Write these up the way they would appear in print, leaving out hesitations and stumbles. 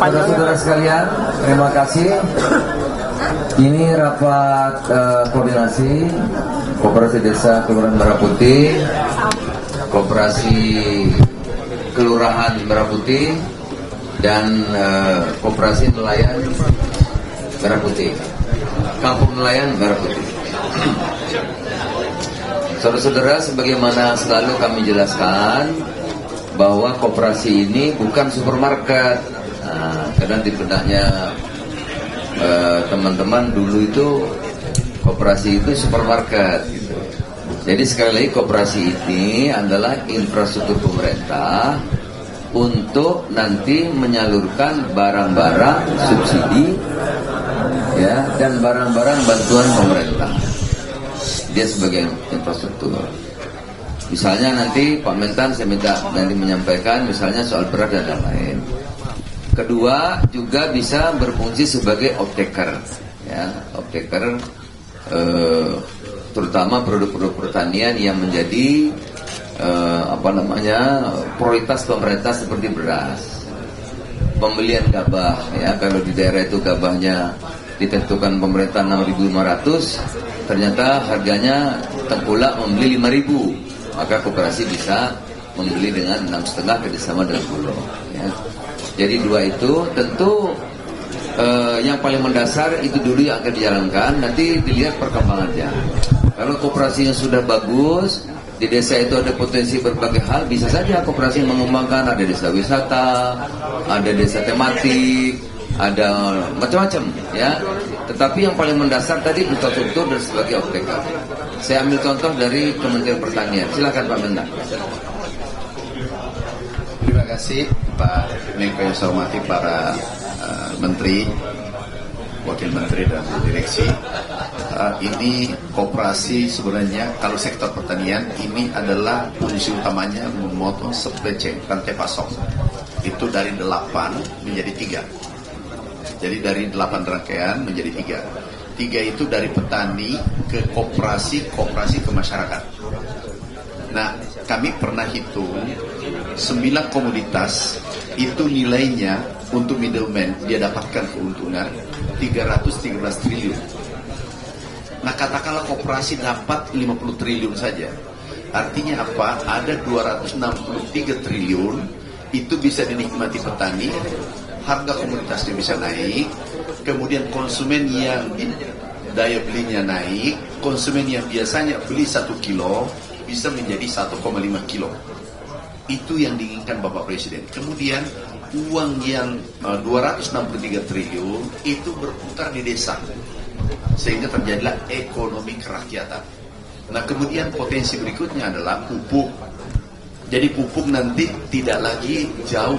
Saudara-saudara sekalian, terima kasih. Ini rapat koordinasi Koperasi Desa Kelurahan Merah Putih, Koperasi Kelurahan Merah Putih, dan Koperasi Nelayan Merah Putih, Kampung Nelayan Merah Putih. Saudara-saudara, sebagaimana selalu kami jelaskan bahwa koperasi ini bukan supermarket. Karena di benaknya teman-teman dulu itu koperasi itu supermarket gitu. Jadi sekali lagi koperasi ini adalah infrastruktur pemerintah untuk nanti menyalurkan barang-barang subsidi ya, dan barang-barang bantuan pemerintah. Dia sebagai infrastruktur. Misalnya nanti Pak Mentan saya minta nanti menyampaikan misalnya soal beras dan lain-lain. Kedua juga bisa berfungsi sebagai off-taker, ya, off-taker terutama produk-produk pertanian yang menjadi prioritas pemerintah seperti beras, pembelian gabah, ya, kalau di daerah itu gabahnya ditentukan pemerintah 6.500, ternyata harganya Tengkulak membeli 5.000, maka koperasi bisa membeli dengan 6,5 kerjasama dengan Bulog, ya. Jadi dua itu tentu yang paling mendasar itu dulu yang akan dijalankan, nanti dilihat perkembangannya. Kalau koperasinya sudah bagus, di desa itu ada potensi berbagai hal, bisa saja koperasi mengembangkan, ada desa wisata, ada desa tematik, ada macam-macam, ya. Tetapi yang paling mendasar tadi infrastruktur dan sebagai off-taker. Saya ambil contoh dari Kementerian Pertanian. Silakan Pak Mentan. Terima kasih Pak Menko, yang saya hormati para menteri, wakil menteri dan direksi. Ini koperasi sebenarnya kalau sektor pertanian ini adalah fungsi utamanya memotong supply chain, rantai pasok. Itu dari 8 menjadi 3. Jadi dari 8 rangkaian menjadi 3. 3 itu dari petani ke koperasi ke masyarakat. Nah, kami pernah hitung 9 komoditas itu nilainya untuk middleman dia dapatkan keuntungan 313 triliun. Nah, katakanlah koperasi dapat 50 triliun saja. Artinya apa? Ada 263 triliun itu bisa dinikmati petani, harga komoditasnya bisa naik, kemudian konsumen yang daya belinya naik, konsumen yang biasanya beli 1 kilo bisa menjadi 1,5 kilo. Itu yang diinginkan Bapak Presiden. Kemudian uang yang 263 triliun itu berputar di desa, sehingga terjadilah ekonomi kerakyatan. Nah, kemudian potensi berikutnya adalah pupuk. Jadi pupuk nanti tidak lagi jauh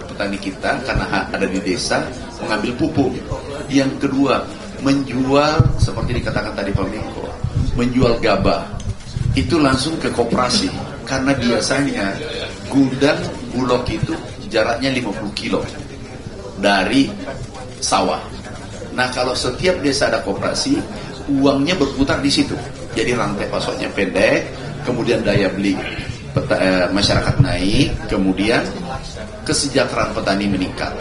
petani kita karena ada di desa mengambil pupuk. Yang kedua, menjual seperti dikatakan tadi Pak Menko, menjual gabah itu langsung ke koperasi, karena biasanya gudang Bulog itu jaraknya 50 kilo dari sawah. Nah, kalau setiap desa ada koperasi, uangnya berputar di situ. Jadi rantai pasoknya pendek, kemudian daya beli masyarakat naik, kemudian kesejahteraan petani meningkat.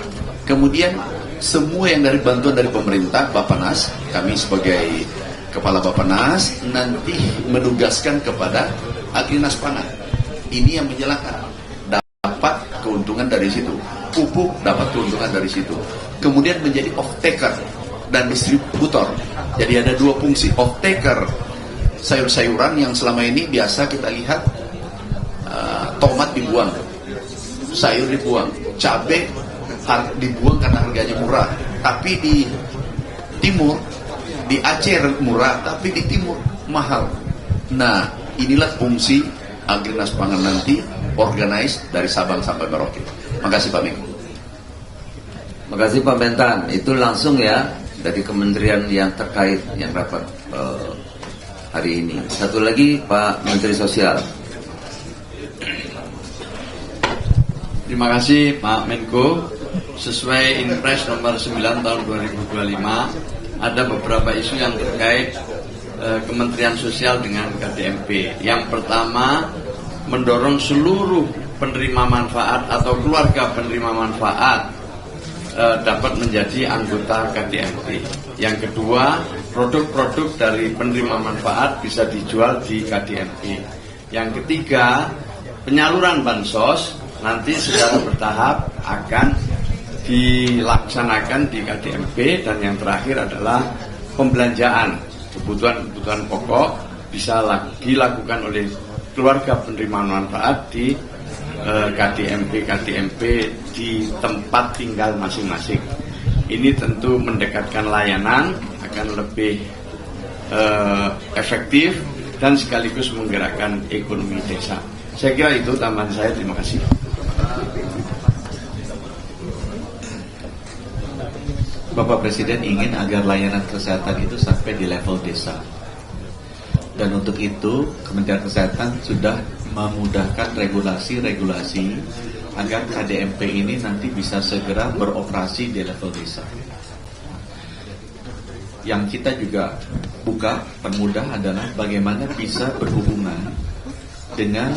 Kemudian semua yang dari bantuan dari pemerintah, Bappenas, kami sebagai Kepala Bappenas nanti menugaskan kepada Agrinas Pangan. Ini yang menjelaskan dapat keuntungan dari situ, pupuk dapat keuntungan dari situ. Kemudian menjadi off-taker dan distributor. Jadi ada dua fungsi, off-taker sayur-sayuran yang selama ini biasa kita lihat tomat dibuang, sayur dibuang, cabai dibuang karena harganya murah. Tapi di timur, di Aceh murah, tapi di timur mahal. Nah, inilah fungsi Agrinas Pangan nanti, organize dari Sabang sampai Merauke. Makasih Pak Menko. Makasih Pak Mentan. Itu langsung ya dari kementerian yang terkait yang rapat hari ini. Satu lagi Pak Menteri Sosial. Terima kasih Pak Menko. Sesuai Inpres nomor 9 tahun 2025, ada beberapa isu yang terkait Kementerian Sosial dengan KDMP. Yang pertama, mendorong seluruh penerima manfaat atau keluarga penerima manfaat dapat menjadi anggota KDMP. Yang kedua, produk-produk dari penerima manfaat bisa dijual di KDMP. Yang ketiga, penyaluran bansos nanti secara bertahap akan dilaksanakan di KDMP. Dan yang terakhir adalah pembelanjaan kebutuhan pokok bisa dilakukan oleh keluarga penerima manfaat di KDMP di tempat tinggal masing-masing. Ini tentu mendekatkan layanan, akan lebih efektif dan sekaligus menggerakkan ekonomi desa. Saya kira itu tambahan saya. Terima kasih. Bapak Presiden ingin agar layanan kesehatan itu sampai di level desa. Dan untuk itu Kementerian Kesehatan sudah memudahkan regulasi-regulasi agar KDMP ini nanti bisa segera beroperasi di level desa. Yang kita juga buka permudah adalah bagaimana bisa berhubungan dengan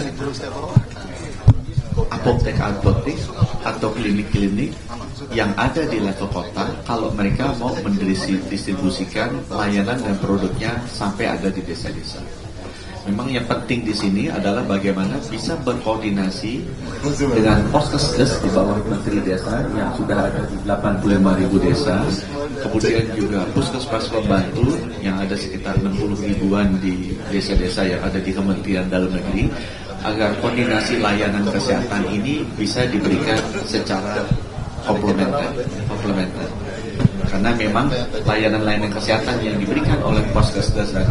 apotek-apotek atau klinik-klinik yang ada di level kota kalau mereka mau mendistribusikan layanan dan produknya sampai ada di desa-desa. Memang yang penting di sini adalah bagaimana bisa berkoordinasi dengan Poskesdes di bawah Menteri Desa yang sudah ada di 85.000 desa, kemudian juga Puskesmas Pembantu yang ada sekitar 60 ribuan di desa-desa yang ada di Kementerian Dalam Negeri, agar koordinasi layanan kesehatan ini bisa diberikan secara komplementer. Karena memang layanan-layanan kesehatan yang diberikan oleh Poskesdes dan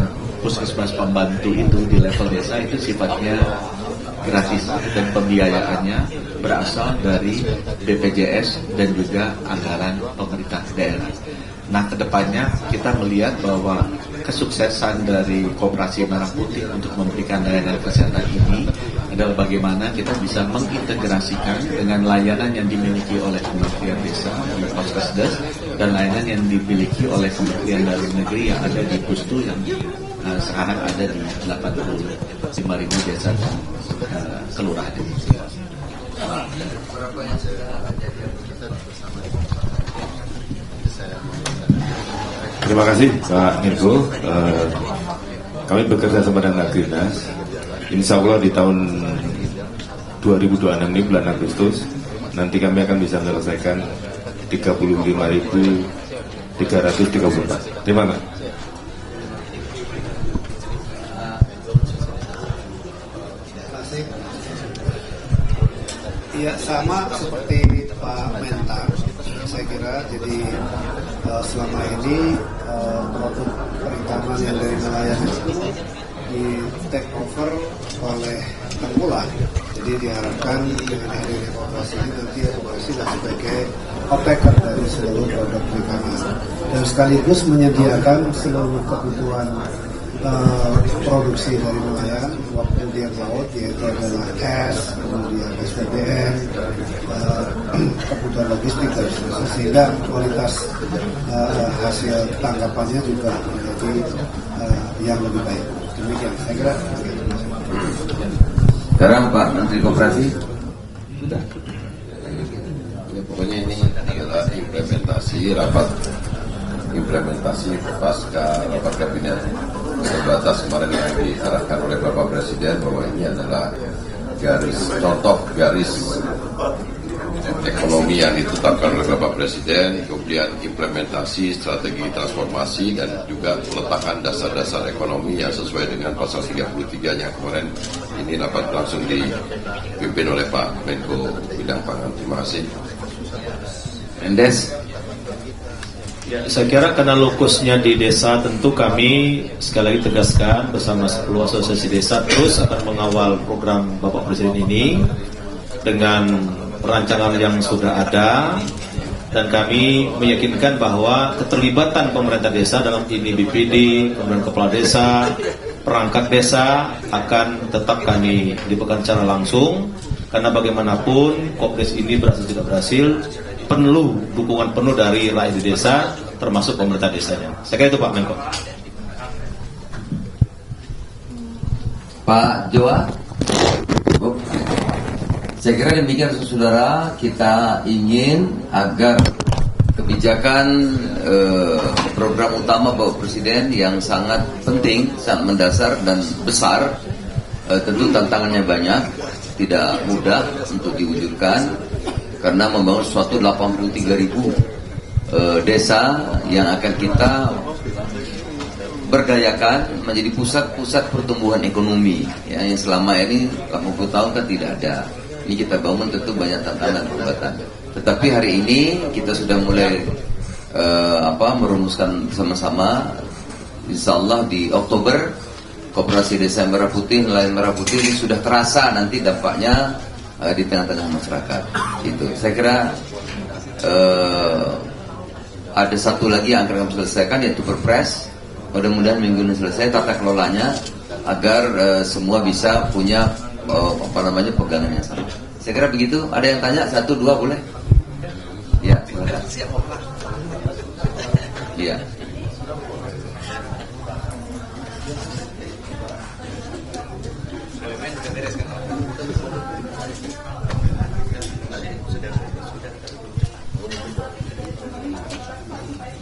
Puskesmas Pembantu itu di level desa itu sifatnya gratis dan pembiayaannya berasal dari BPJS dan juga anggaran pemerintah daerah. Nah, kedepannya kita melihat bahwa kesuksesan dari Koperasi Merah Putih untuk memberikan layanan kesehatan ini adalah bagaimana kita bisa mengintegrasikan dengan layanan yang dimiliki oleh Kementerian Desa di Poskesdes dan layanan yang dimiliki oleh Kementerian Dalam Negeri yang ada di Pustu yang sekarang ada di 85.000 desa dan kelurahan. Terima kasih Pak Menko. Kami bekerja sama dengan Agrinas. Insya Allah di tahun 2026 ini bulan Agustus nanti kami akan bisa menyelesaikan 35.334. Terima kasih. Ya, sama seperti Pak Mentan, saya kira. Jadi selama ini produk perikanan yang dari nelayan itu di take over oleh Tengkulak. Jadi diharapkan dengan hadirnya koperasi ini nanti koperasi sebagai operator dari seluruh produk perikanan dan sekaligus menyediakan seluruh kebutuhan produksi dari nelayan waktu dia laut, yaitu adalah es, kemudian SPBN, kebutuhan logistik dan seterusnya, sehingga kualitas hasil tangkapannya juga menjadi yang lebih baik. Demikian, saya kira. Sekarang Pak Menteri Koperasi. Ya, pokoknya ini adalah implementasi pasca rapat kabinet terbatas kemarin yang diarahkan oleh Bapak Presiden bahwa ini adalah contoh garis ekonomi yang ditetapkan oleh Bapak Presiden, kemudian implementasi strategi transformasi dan juga meletakkan dasar-dasar ekonomi yang sesuai dengan pasal 33 yang kemarin ini dapat langsung dipimpin oleh Pak Menko Bidang Pangan. Terima kasih. Mendes. Ya, saya kira karena lokusnya di desa, tentu kami sekali lagi tegaskan bersama 10 asosiasi desa terus akan mengawal program Bapak Presiden ini dengan perancangan yang sudah ada, dan kami meyakinkan bahwa keterlibatan pemerintah desa dalam ini BPD, kemudian kepala desa, perangkat desa akan tetap kami libatkan secara langsung, karena bagaimanapun Kopdes ini berhasil tidak berhasil perlu dukungan penuh dari rakyat di desa, termasuk pemerintah desanya. Saya kira itu Pak Menko. Pak Joa. Saya kira demikian saudara, kita ingin agar kebijakan program utama Bapak Presiden yang sangat penting, sangat mendasar dan besar. Tentu tantangannya banyak, tidak mudah untuk diwujudkan karena membangun suatu 83.000 desa yang akan kita berdayakan menjadi pusat-pusat pertumbuhan ekonomi ya, yang selama ini 80 tahun kan tidak ada. Ini kita bangun tentu banyak tantangan pembuatan. Tetapi hari ini kita sudah mulai merumuskan bersama-sama. Insya Allah di Oktober Koperasi Desa Merah Putih, nelayan Merah Putih ini sudah terasa nanti dampaknya di tengah-tengah masyarakat. Itu saya kira ada satu lagi yang akan kami selesaikan, yaitu Perpres. Mudah-mudahan minggu ini selesai tata kelolanya agar semua bisa punya pegangan yang sama. Saya kira begitu. Ada yang tanya? 1, 2 boleh? Ya, silakan. Iya.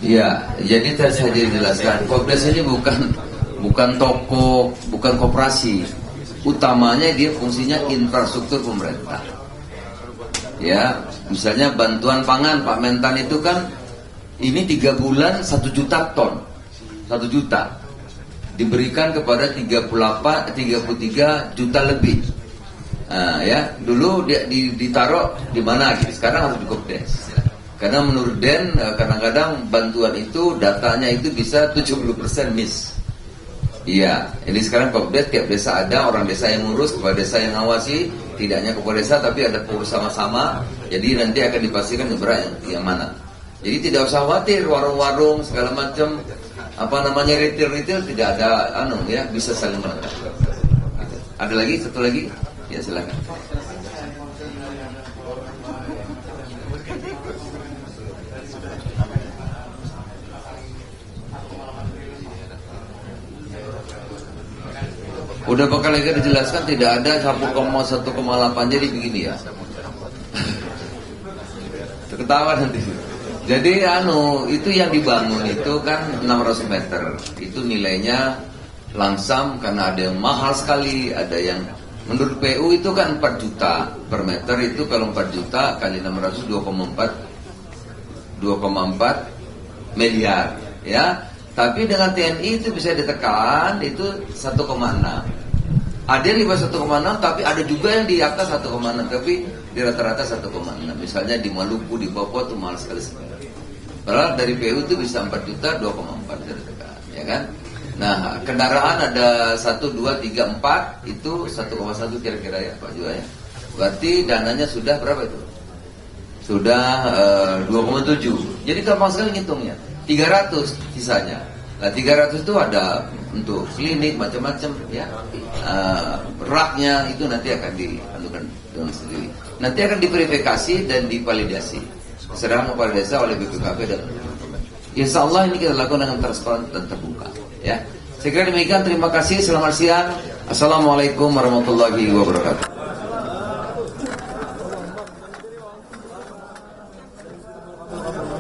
Ya, jadi tadi saya jelaskan, Kopdes ini bukan toko, bukan koperasi. Utamanya dia fungsinya infrastruktur pemerintah. Ya, misalnya bantuan pangan Pak Mentan itu kan ini 3 bulan 1 juta ton, 1 juta diberikan kepada 33 juta lebih. Nah, ya, dulu dia ditaruh di mana gitu. Sekarang harus di Kopdes. Karena menurut Den, kadang-kadang bantuan itu datanya itu bisa 70% miss. Iya, ini sekarang Kopdes tiap desa ada orang desa yang ngurus, kepala desa yang ngawasi, tidak hanya kepala desa tapi ada bersama-sama. Jadi nanti akan dipastikan yang mana. Jadi tidak usah khawatir warung-warung segala macam retail tidak ada ya, bisa saling melengkapi. Gitu. Ada lagi satu lagi? Ya silakan. Udah bakal lagi dijelaskan, tidak ada 1,1,8, jadi begini ya. Ketawa nanti. Jadi itu yang dibangun itu kan 600 meter. Itu nilainya langsam karena ada yang mahal sekali, ada yang menurut PU itu kan 4 juta per meter. Itu kalau 4 juta kali 600 2,4 miliar ya. Tapi dengan TNI itu bisa ditekan itu 1,6. Ada yang di bawah 1,6, tapi ada juga yang di atas 1,6, tapi di rata-rata 1,6. Misalnya di Maluku, di Papua itu mahal sekali sebenarnya. Padahal dari PU itu bisa 4 juta 2,4 ditekan, ya kan? Nah, kendaraan ada 1, 2, 3, 4 itu 1,1 kira-kira ya Pak Jua ya. Berarti dananya sudah berapa itu? Sudah 2,7. Jadi gampang sekali ngitungnya. 300 sisanya. Nah 300 itu ada untuk klinik macam-macam ya. Raknya itu nanti akan dianukan dengan sendiri. Nanti akan diverifikasi dan divalidasi. Serang kepala desa oleh BPKP dan insya Allah ini kita lakukan dengan transparan dan terbuka ya. Saya kira demikian, terima kasih, selamat siang. Assalamualaikum warahmatullahi wabarakatuh.